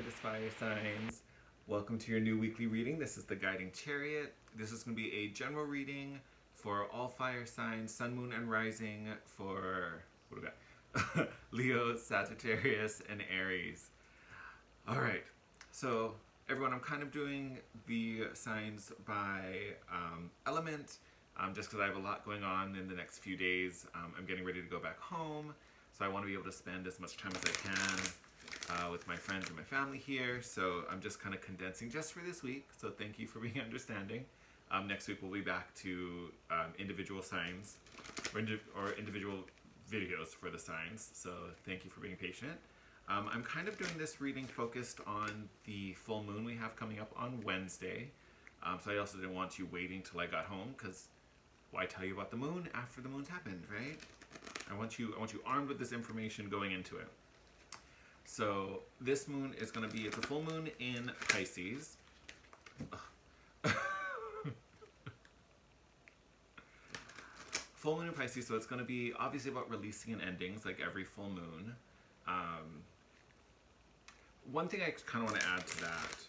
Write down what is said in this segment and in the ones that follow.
gorgeous fire signs. Welcome to your new weekly reading. This is the Guiding Chariot. This is going to be a general reading for all fire signs, sun, moon, and rising for, what do we got? Leo, Sagittarius, and Aries. All right, so everyone, I'm kind of doing the signs by element just because I have a lot going on in the next few days. I'm getting ready to go back home, so I want to be able to spend as much time as I can with my friends and my family here. So I'm just kind of condensing just for this week. So thank you for being understanding. Next week we'll be back to individual signs or individual videos for the signs. So thank you for being patient. I'm kind of doing this reading focused on the full moon we have coming up on Wednesday. So I also didn't want you waiting till I got home, because why tell you about the moon after the moon's happened, right? I want you armed with this information going into it. So this moon is going to be, it's a full moon in Pisces. Full moon in Pisces, so it's going to be obviously about releasing and endings, like every full moon. One thing I kind of want to add to that,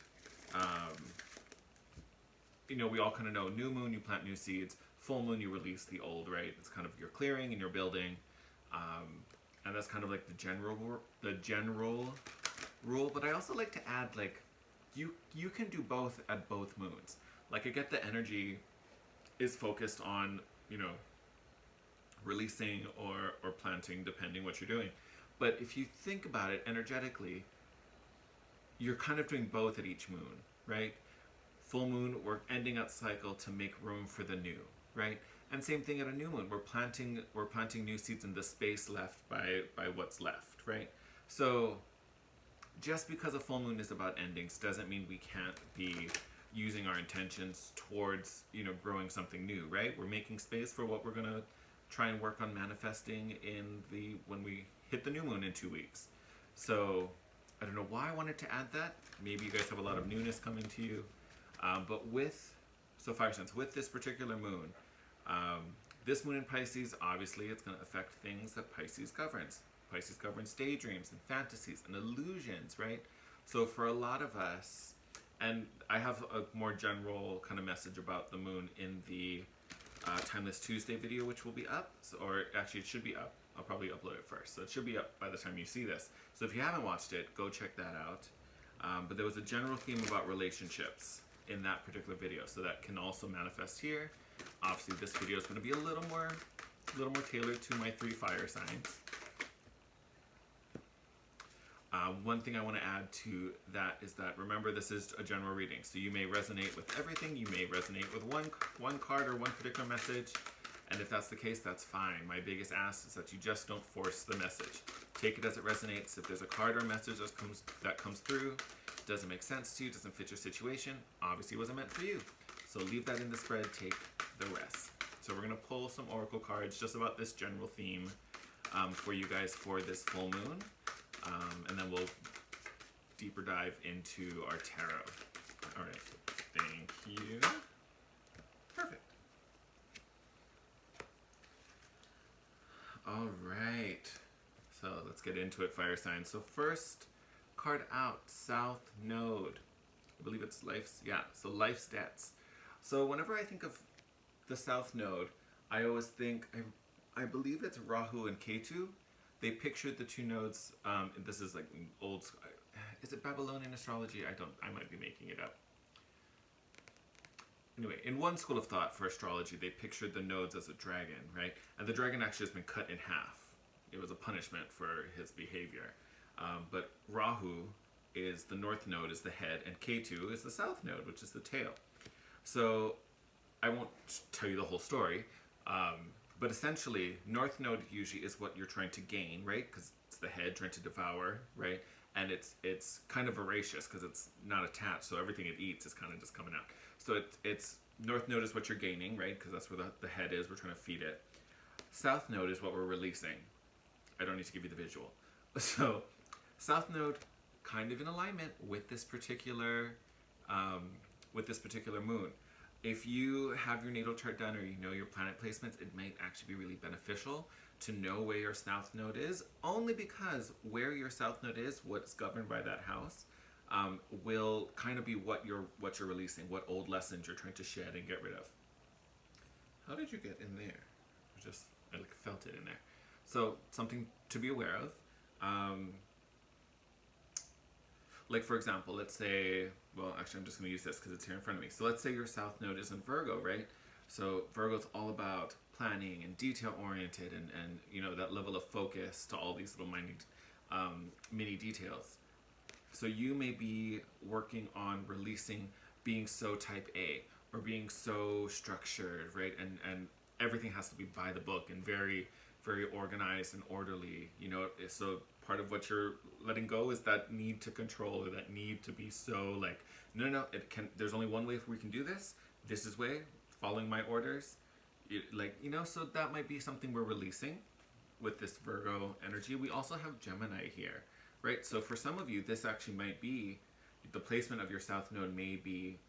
we all kind of know new moon, you plant new seeds. Full moon, you release the old, right? It's kind of your clearing and your building. And that's kind of like the general rule. But I also like to add, like, you can do both at both moons. Like, I get the energy is focused on, releasing or planting, depending what you're doing. But if you think about it energetically, you're kind of doing both at each moon, right? Full moon, we're ending that cycle to make room for the new, right? And same thing at a new moon, we're planting new seeds in the space left by what's left, right? So just because a full moon is about endings doesn't mean we can't be using our intentions towards, growing something new, right? We're making space for what we're gonna try and work on manifesting when we hit the new moon in 2 weeks. So I don't know why I wanted to add that. Maybe you guys have a lot of newness coming to you. But fire signs, with this particular moon, this moon in Pisces, obviously it's going to affect things that Pisces governs. Pisces governs daydreams and fantasies and illusions, right? So for a lot of us, and I have a more general kind of message about the moon in the Timeless Tuesday video, which will be up, or actually it should be up. I'll probably upload it first, so it should be up by the time you see this. So if you haven't watched it, go check that out. But there was a general theme about relationships in that particular video, so that can also manifest here. Obviously this video is going to be a little more tailored to my 3 fire signs. One thing I want to add to that is that, remember, this is a general reading, so you may resonate with everything, you may resonate with one card or one particular message, and if that's the case, that's fine. My biggest ask is that you just don't force the message. Take it as it resonates. If there's a card or message that comes through, doesn't make sense to you, doesn't fit your situation, obviously it wasn't meant for you. So leave that in the spread, take the rest. So we're going to pull some oracle cards just about this general theme for you guys for this full moon. And then we'll deeper dive into our tarot. All right, thank you. Perfect. All right, so let's get into it, fire signs. So first card out, South Node. I believe it's life's stats. So whenever I think of the South Node, I always think, I believe it's Rahu and Ketu. They pictured the 2 nodes, this is like old, is it Babylonian astrology? I might be making it up. Anyway, in one school of thought for astrology, they pictured the nodes as a dragon, right? And the dragon actually has been cut in half. It was a punishment for his behavior. But Rahu is the north node, is the head, and Ketu is the south node, which is the tail. So I won't tell you the whole story, but essentially, north node usually is what you're trying to gain, right? Because it's the head trying to devour, right? And it's kind of voracious because it's not attached, so everything it eats is kind of just coming out. So it's north node is what you're gaining, right? Because that's where the head is. We're trying to feed it. South node is what we're releasing. I don't need to give you the visual. So south node, kind of in alignment with this particular moon. If you have your natal chart done or you know your planet placements, it might actually be really beneficial to know where your south node is, only because where your south node is, what's governed by that house, will kind of be what you're releasing, what old lessons you're trying to shed and get rid of. How did you get in there? I like felt it in there. So something to be aware of. Like for example, let's say, well, actually I'm just going to use this because it's here in front of me. So let's say your South Node is in Virgo, right? So Virgo's all about planning and detail oriented and you know, that level of focus to all these little mini details. So you may be working on releasing being so type A or being so structured, right? And everything has to be by the book and very, very organized and orderly, you know. So part of what you're letting go is that need to control, or that need to be so like, no, there's only one way we can do this. This is way, following my orders. So that might be something we're releasing with this Virgo energy. We also have Gemini here, right? So for some of you, this actually might be, the placement of your South Node may be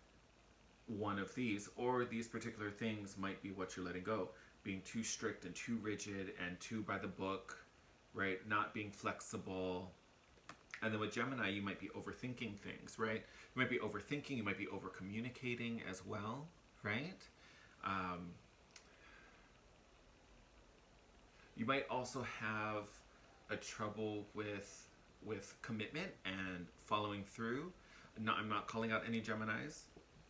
one of these, or these particular things might be what you're letting go. Being too strict and too rigid and too by the book, right? Not being flexible. And then with Gemini, you might be overthinking things, right? You might be overthinking, you might be over communicating as well, right? You might also have a trouble with commitment and following through. I'm not calling out any Geminis.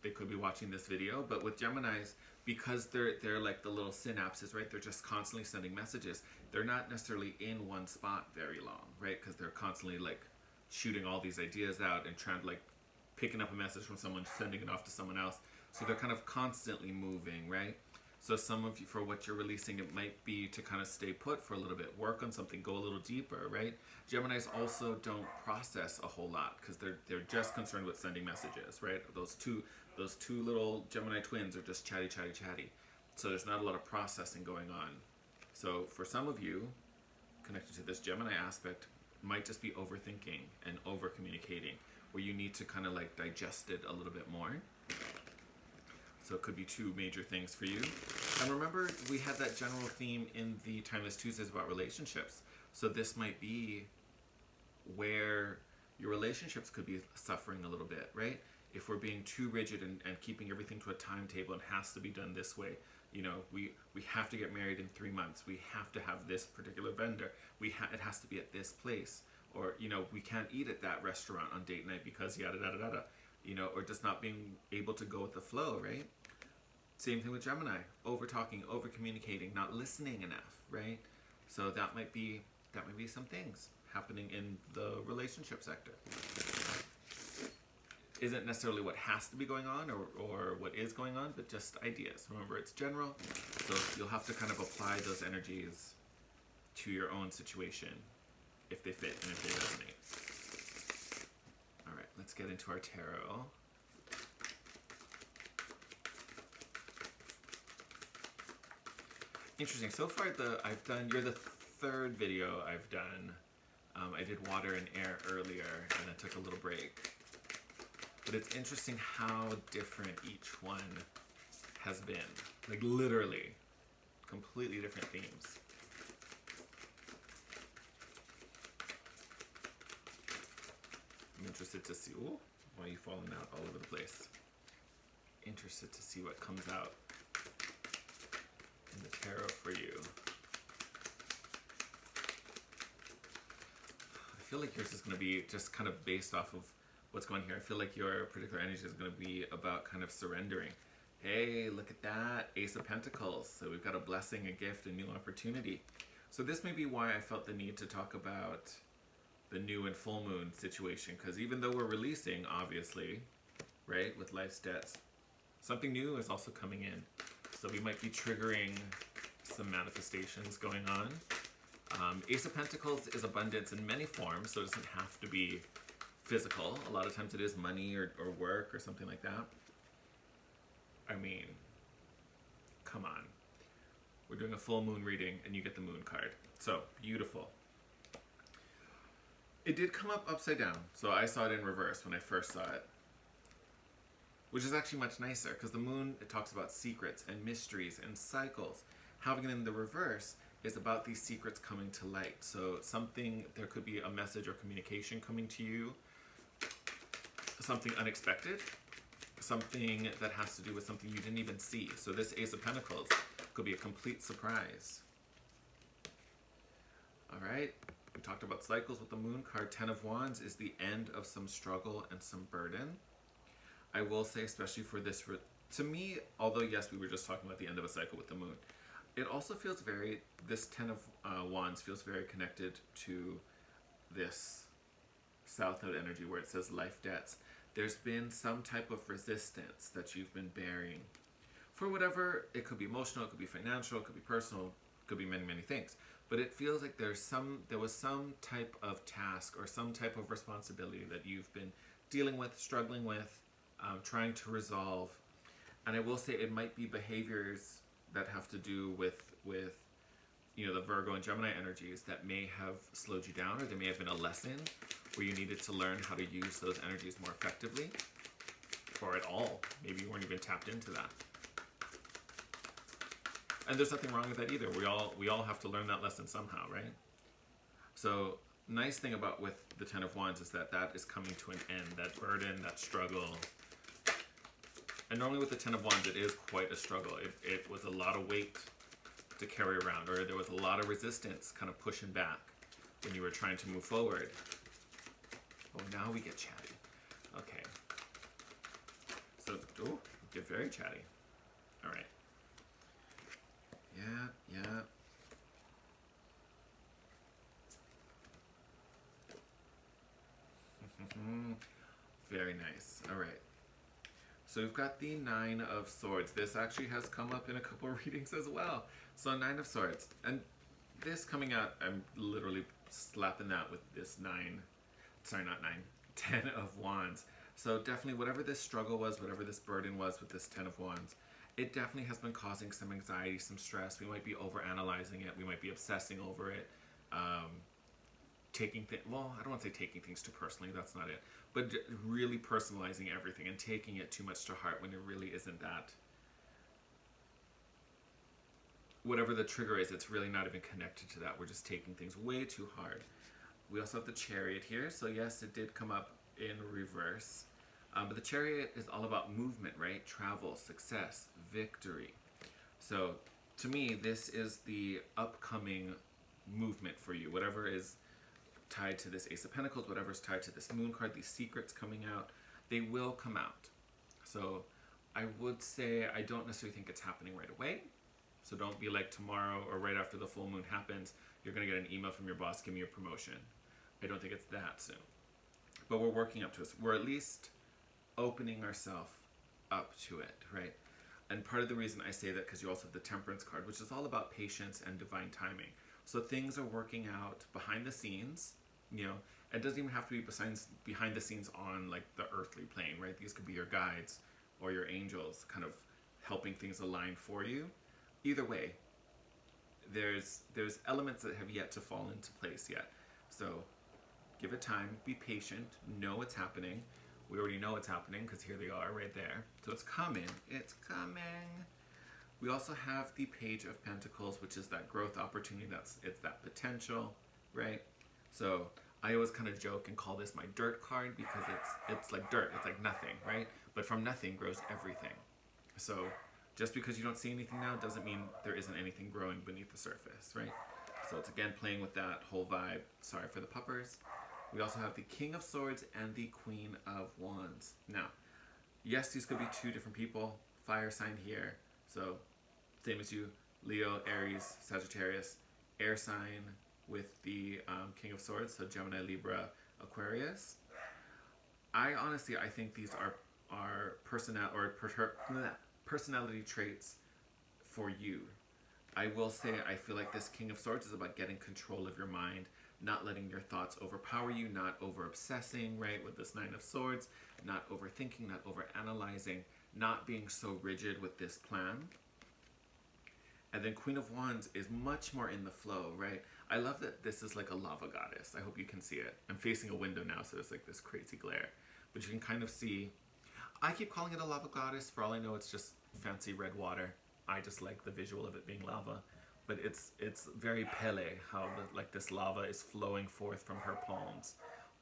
They could be watching this video, but with Geminis, because they're like the little synapses, right? They're just constantly sending messages. They're not necessarily in one spot very long, right? Because they're constantly like shooting all these ideas out and trying to like picking up a message from someone, sending it off to someone else. So they're kind of constantly moving, right? So some of you, for what you're releasing, it might be to kind of stay put for a little bit, work on something, go a little deeper, right? Geminis also don't process a whole lot because they're just concerned with sending messages, right? Those two little Gemini twins are just chatty. So there's not a lot of processing going on. So for some of you, connected to this Gemini aspect, might just be overthinking and over communicating, where you need to kind of like digest it a little bit more. So it could be two major things for you. And remember, we had that general theme in the Timeless Tuesdays about relationships. So this might be where your relationships could be suffering a little bit, right? If we're being too rigid and keeping everything to a timetable and has to be done this way, you know, we have to get married in 3 months. We have to have this particular vendor. It has to be at this place. Or, you know, we can't eat at that restaurant on date night because yada, yada, yada. You know, or just not being able to go with the flow, right? Same thing with Gemini. Over talking, over communicating, not listening enough, right? So that might be some things happening in the relationship sector. Isn't necessarily what has to be going on or what is going on, but just ideas. Remember, it's general, so you'll have to kind of apply those energies to your own situation if they fit and if they resonate. All right, let's get into our tarot. Interesting. So far, you're the third video I've done. I did water and air earlier, and then took a little break. But it's interesting how different each one has been. Like literally, completely different themes. I'm interested to see, ooh, why are you falling out all over the place? Interested to see what comes out in the tarot for you. I feel like yours is going to be just kind of based off of what's going here. I feel like your particular energy is going to be about kind of surrendering. Hey, look at that, Ace of Pentacles. So we've got a blessing, a gift, a new opportunity. So this may be why I felt the need to talk about the new and full moon situation, because even though we're releasing, obviously, right, with life's debts, something new is also coming in. So we might be triggering some manifestations going on. Ace of Pentacles is abundance in many forms, so it doesn't have to be physical. A lot of times it is money or work or something like that. I mean, come on. We're doing a full moon reading and you get the moon card. So, beautiful. It did come up upside down, so I saw it in reverse when I first saw it. Which is actually much nicer, because the moon, it talks about secrets and mysteries and cycles. Having it in the reverse is about these secrets coming to light. So there could be a message or communication coming to you something unexpected, something that has to do with something you didn't even see. So this Ace of Pentacles could be a complete surprise. All right, we talked about cycles with the Moon card. 10 of Wands is the end of some struggle and some burden. I will say, especially for this, to me, although yes, we were just talking about the end of a cycle with the Moon, it also feels very, this 10 of Wands feels very connected to this South Node energy where it says life debts. There's been some type of resistance that you've been bearing for whatever. It could be emotional, it could be financial, it could be personal, it could be many, many things. But it feels like there was some type of task or some type of responsibility that you've been dealing with, struggling with, trying to resolve. And I will say it might be behaviors that have to do with the Virgo and Gemini energies that may have slowed you down, or there may have been a lesson where you needed to learn how to use those energies more effectively, or at all. Maybe you weren't even tapped into that. And there's nothing wrong with that either. We all have to learn that lesson somehow, right? So nice thing about with the 10 of Wands is that is coming to an end. That burden, that struggle. And normally with the 10 of Wands, it is quite a struggle. It was a lot of weight to carry around, or there was a lot of resistance kind of pushing back when you were trying to move forward. Oh, now we get chatty. Okay. So, get very chatty. All right. Yeah. Very nice. All right. So we've got the 9 of Swords. This actually has come up in a couple of readings as well. So 9 of Swords. And this coming out, I'm literally slapping that with this 10 of Wands. So definitely whatever this struggle was, whatever this burden was with this 10 of Wands, it definitely has been causing some anxiety, some stress. We might be overanalyzing it. We might be obsessing over it. I don't want to say taking things too personally. That's not it. But really personalizing everything and taking it too much to heart when it really isn't that. Whatever the trigger is, it's really not even connected to that. We're just taking things way too hard. We also have the Chariot here. So yes, it did come up in reverse. But the Chariot is all about movement, right? Travel, success, victory. So to me, this is the upcoming movement for you. Whatever is tied to this Ace of Pentacles, whatever is tied to this Moon card, these secrets coming out, they will come out. So I would say I don't necessarily think it's happening right away. So don't be like tomorrow or right after the full moon happens, you're going to get an email from your boss giving you a promotion. I don't think it's that soon. But we're working up to it. We're at least opening ourselves up to it, right? And part of the reason I say that, because you also have the Temperance card, which is all about patience and divine timing. So things are working out behind the scenes. It doesn't even have to be behind the scenes on like the earthly plane, right? These could be your guides or your angels kind of helping things align for you. Either way, there's elements that have yet to fall into place yet. So give it time, be patient, know it's happening. We already know it's happening because here they are right there. So it's coming. We also have the Page of Pentacles, which is that growth opportunity. It's that potential, right? So I always kind of joke and call this my dirt card because it's like dirt. It's like nothing, right? But from nothing grows everything. So just because you don't see anything now doesn't mean there isn't anything growing beneath the surface, right? So it's again playing with that whole vibe. Sorry for the puppers. We also have the King of Swords and the Queen of Wands. Now, yes, these could be two different people. Fire sign here. So same as you, Leo, Aries, Sagittarius. Air sign with the King of Swords, so Gemini, Libra, Aquarius. I think these are personality traits for you. I will say I feel like this King of Swords is about getting control of your mind, not letting your thoughts overpower you, not over-obsessing, right, with this 9 of Swords, not overthinking, not over-analyzing, not being so rigid with this plan. And then Queen of Wands is much more in the flow, right? I love that this is like a lava goddess. I hope you can see it. I'm facing a window now, so there's like this crazy glare. But you can kind of see, I keep calling it a lava goddess. For all I know, it's just fancy red water. I just like the visual of it being lava. But it's very Pele, how like this lava is flowing forth from her palms.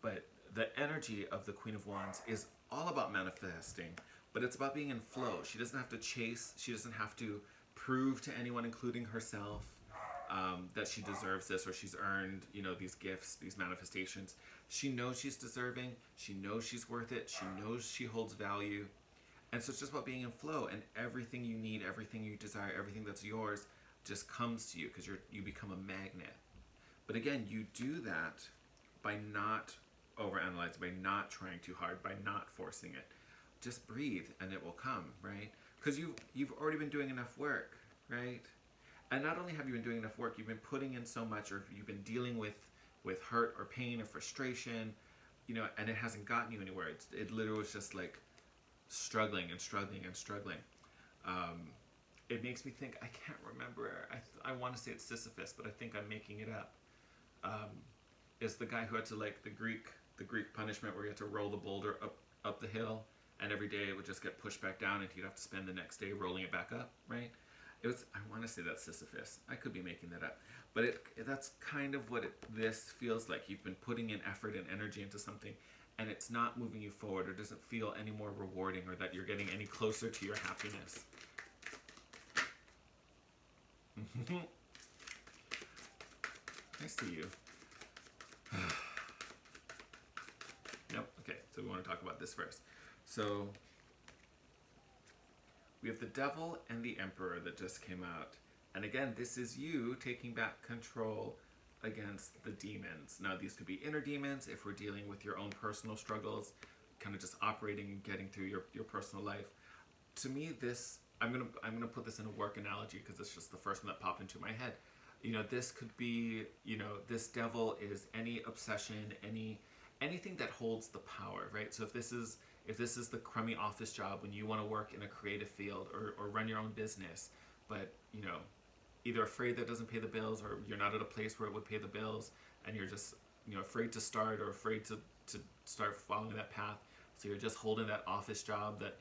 But the energy of the Queen of Wands is all about manifesting, but it's about being in flow. She doesn't have to chase. She doesn't have to prove to anyone, including herself, that she deserves this or she's earned, these gifts, these manifestations. She knows she's deserving. She knows she's worth it. She knows she holds value. And so it's just about being in flow, and everything you need, everything you desire, everything that's yours just comes to you because you become a magnet. But again, you do that by not overanalyzing, by not trying too hard, by not forcing it. Just breathe and it will come, right? Because you've already been doing enough work, right? And not only have you been doing enough work, you've been putting in so much, or you've been dealing with hurt or pain or frustration, and it hasn't gotten you anywhere. It literally was just like struggling and struggling and struggling. It makes me think, I can't remember, I want to say it's Sisyphus, but I think I'm making it up. Is the guy who had to, like, the Greek punishment where he had to roll the boulder up the hill, and every day it would just get pushed back down and he'd have to spend the next day rolling it back up, right? I want to say that's Sisyphus. I could be making that up. But that's kind of what this feels like. You've been putting in effort and energy into something, and it's not moving you forward, or doesn't feel any more rewarding, or that you're getting any closer to your happiness. I see you. Nope. Okay, so we want to talk about this first. So we have the Devil and the Emperor that just came out. And again, this is you taking back control against the demons. Now, these could be inner demons if we're dealing with your own personal struggles, kind of just operating and getting through your personal life. To me, I'm gonna put this in a work analogy because it's just the first one that popped into my head. This could be, this devil is any obsession, anything that holds the power, right? So if this is the crummy office job when you want to work in a creative field, or run your own business, but either afraid that it doesn't pay the bills, or you're not at a place where it would pay the bills, and you're just afraid to start, or afraid to start following that path. So you're just holding that office job that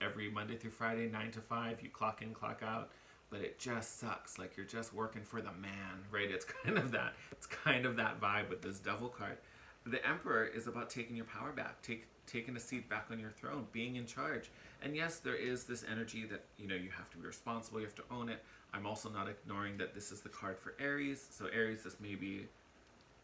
every Monday through Friday, 9 to 5, you clock in, clock out, but it just sucks. Like you're just working for the man, right? It's kind of that vibe with this Devil card. The Emperor is about taking your power back, taking a seat back on your throne, being in charge. And yes, there is this energy that you have to be responsible, you have to own it. I'm also not ignoring that this is the card for Aries. So Aries, this may be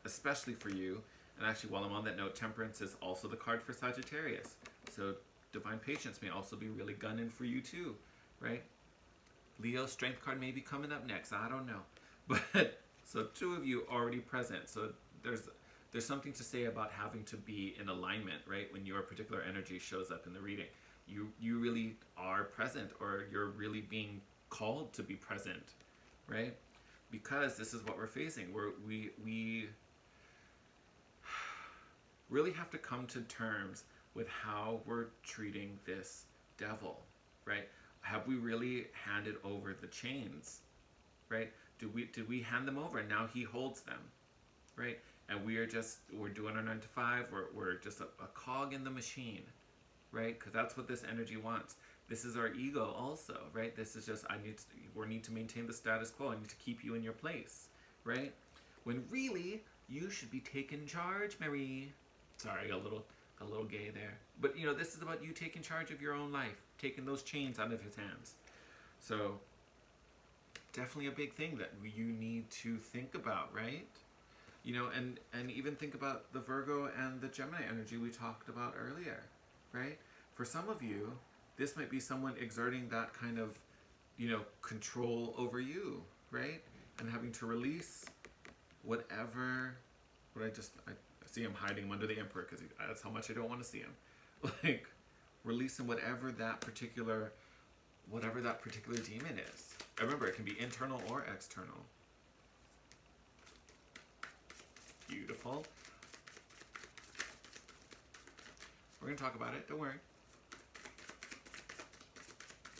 especially for you. And actually, while I'm on that note, Temperance is also the card for Sagittarius. So Divine Patience may also be really gunning for you too, right? Leo, Strength card may be coming up next. I don't know. But so two of you already present. So there's something to say about having to be in alignment, right? When your particular energy shows up in the reading, you really are present, or you're really being called to be present, right? Because this is what we're facing. We really have to come to terms with how we're treating this devil, right? Have we really handed over the chains, right? Did we hand them over and now he holds them, right? And we're doing our 9 to 5. We're just a cog in the machine, right? Because that's what this energy wants. This is our ego also, right? This is just, we need to maintain the status quo. I need to keep you in your place, right? When really, you should be taking charge, Mary. Sorry, a little gay there. But, this is about you taking charge of your own life, taking those chains out of his hands. So, definitely a big thing that you need to think about, right? And even think about the Virgo and the Gemini energy we talked about earlier, right? For some of you, this might be someone exerting that kind of, control over you, right? And having to release whatever, I see him hiding him under the Emperor because that's how much I don't want to see him. Like, releasing whatever that particular demon is. Remember, it can be internal or external. Beautiful. We're going to talk about it. Don't worry.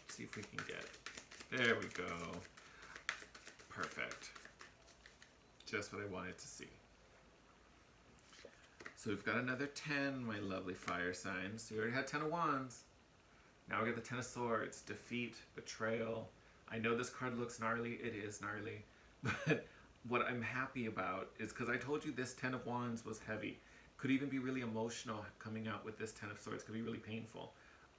See if we can get... There we go. Perfect. Just what I wanted to see. So we've got another 10, my lovely fire signs. So you already had 10 of Wands. Now we got the 10 of Swords. Defeat, betrayal. I know this card looks gnarly. It is gnarly. But what I'm happy about is because I told you this 10 of Wands was heavy. Could even be really emotional coming out with this Ten of Swords. Could be really painful.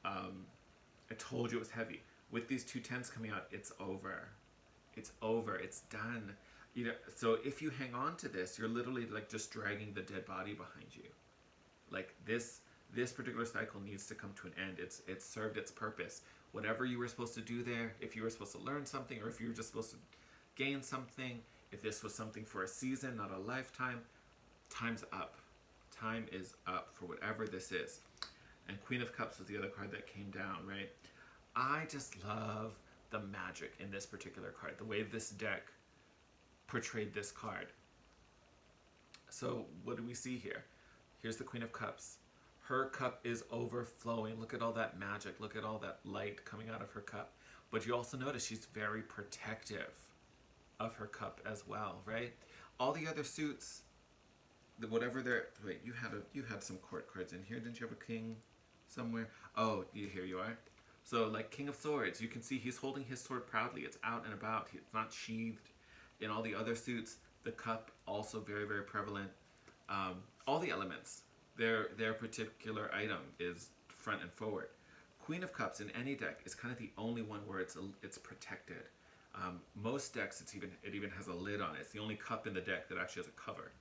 I told you it was heavy. With these two tens coming out, it's over. It's over. It's done. You know, so if you hang on to this, you're literally like just dragging the dead body behind you. Like this particular cycle needs to come to an end. It's served its purpose. Whatever you were supposed to do there, if you were supposed to learn something, or if you were just supposed to gain something, if this was something for a season, not a lifetime, time's up. Time is up for whatever this is. And Queen of Cups was the other card that came down, right? I just love the magic in this particular card, the way this deck portrayed this card. So what do we see here? Here's the Queen of Cups. Her cup is overflowing. Look at all that magic. Look at all that light coming out of her cup. But you also notice she's very protective of her cup as well, right? All the other suits, whatever they're... Wait, you had some court cards in here. Didn't you have a king somewhere? Oh, here you are. So, like King of Swords, you can see he's holding his sword proudly. It's out and about. It's not sheathed. In all the other suits, the cup also very, very prevalent. All the elements, their particular item is front and forward. Queen of Cups in any deck is kind of the only one where it's protected. Most decks, it even has a lid on it. It's the only cup in the deck that actually has a cover,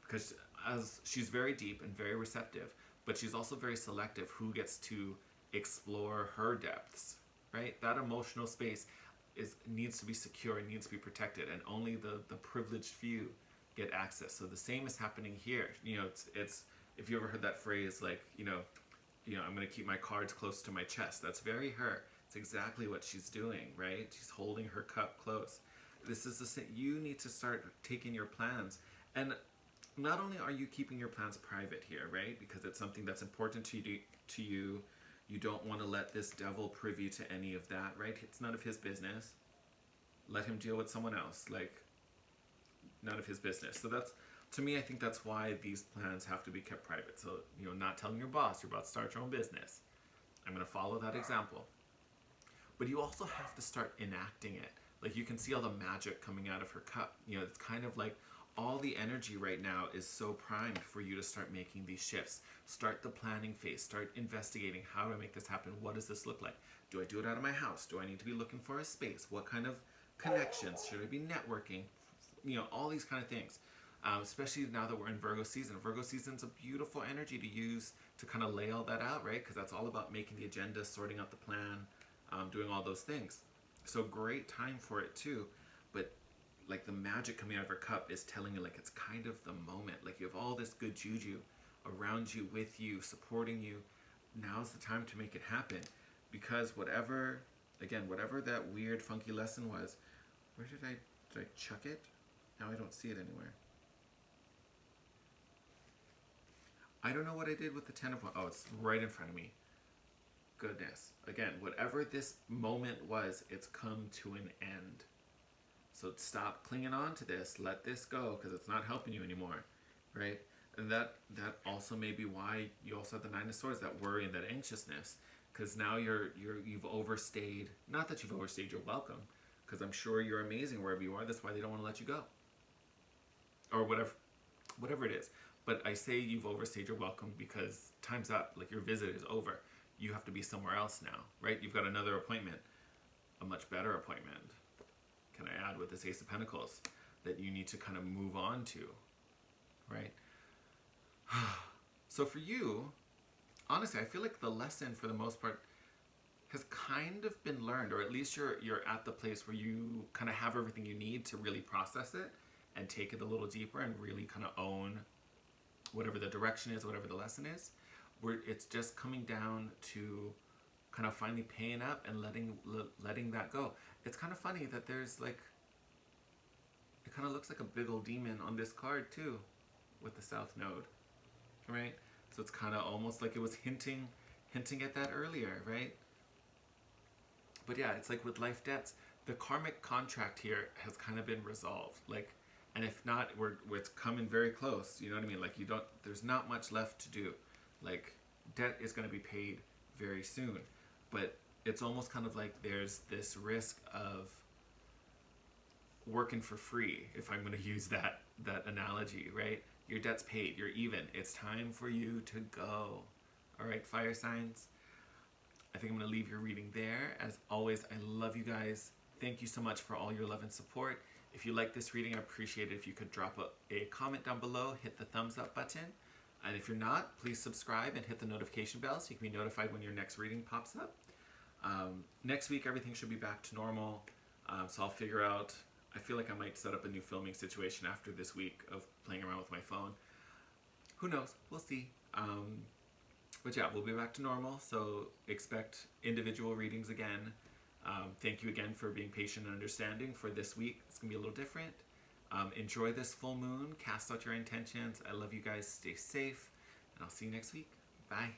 because as she's very deep and very receptive, but she's also very selective who gets to explore her depths, right? That emotional space needs to be secure, it needs to be protected, and only the privileged few get access. So the same is happening here. You know, it's if you ever heard that phrase, like, you know, I'm going to keep my cards close to my chest. That's very her. It's exactly what she's doing, right? She's holding her cup close. This is the same. You need to start taking your plans, and not only are you keeping your plans private here, right? Because it's something that's important to you. You don't want to let this devil privy to any of that, right? It's none of his business. Let him deal with someone else. Like, none of his business. So that's, to me, I think that's why these plans have to be kept private. So, you know, not telling your boss you're about to start your own business. I'm going to follow that example. But you also have to start enacting it. Like, you can see all the magic coming out of her cup. You know, it's kind of like all the energy right now is so primed for you to start making these shifts. Start the planning phase. Start investigating, how do I make this happen? What does this look like? Do I do it out of my house? Do I need to be looking for a space? What kind of connections? Should I be networking? You know, all these kind of things. Especially now that we're in Virgo season. Virgo season's a beautiful energy to use to kind of lay all that out, right? Because that's all about making the agenda, sorting out the plan, doing all those things. So great time for it too. But like the magic coming out of her cup is telling you, like, it's kind of the moment. Like, you have all this good juju around you, with you, supporting you. Now's the time to make it happen. Because whatever that weird funky lesson was, where did I chuck it? Now I don't see it anywhere. I don't know what I did with the 10 of... Oh, it's right in front of me. Goodness. Again, whatever this moment was, it's come to an end. So stop clinging on to this. Let this go, because it's not helping you anymore, right? And that also may be why you also have the 9 of Swords, that worry and that anxiousness, because now you've overstayed. Not that you've overstayed your welcome, because I'm sure you're amazing wherever you are. That's why they don't want to let you go, or whatever it is. But I say you've overstayed your welcome because time's up. Like, your visit is over. You have to be somewhere else now, right? You've got another appointment, a much better appointment. Can I add with this Ace of Pentacles that you need to kind of move on to, right? So for you, honestly, I feel like the lesson for the most part has kind of been learned, or at least you're at the place where you kind of have everything you need to really process it and take it a little deeper and really kind of own whatever the direction is, whatever the lesson is, where it's just coming down to kind of finally paying up and letting that go. It's kind of funny that there's like, it kind of looks like a big old demon on this card too, with the South Node, right? So it's kind of almost like it was hinting at that earlier, right? But yeah, it's like with life debts, the karmic contract here has kind of been resolved. Like, and if not, it's coming very close. You know what I mean? Like, there's not much left to do. Like, debt is going to be paid very soon. But it's almost kind of like there's this risk of working for free, if I'm going to use that analogy, right? Your debt's paid. You're even. It's time for you to go. All right, fire signs. I think I'm going to leave your reading there. As always, I love you guys. Thank you so much for all your love and support. If you like this reading, I appreciate it if you could drop a comment down below, hit the thumbs up button. And if you're not, please subscribe and hit the notification bell so you can be notified when your next reading pops up. Next week, everything should be back to normal. So I'll figure out, I feel like I might set up a new filming situation after this week of playing around with my phone. Who knows? We'll see. But yeah, we'll be back to normal, so expect individual readings again. Thank you again for being patient and understanding for this week. It's going to be a little different. Enjoy this full moon. Cast out your intentions. I love you guys. Stay safe. And I'll see you next week. Bye.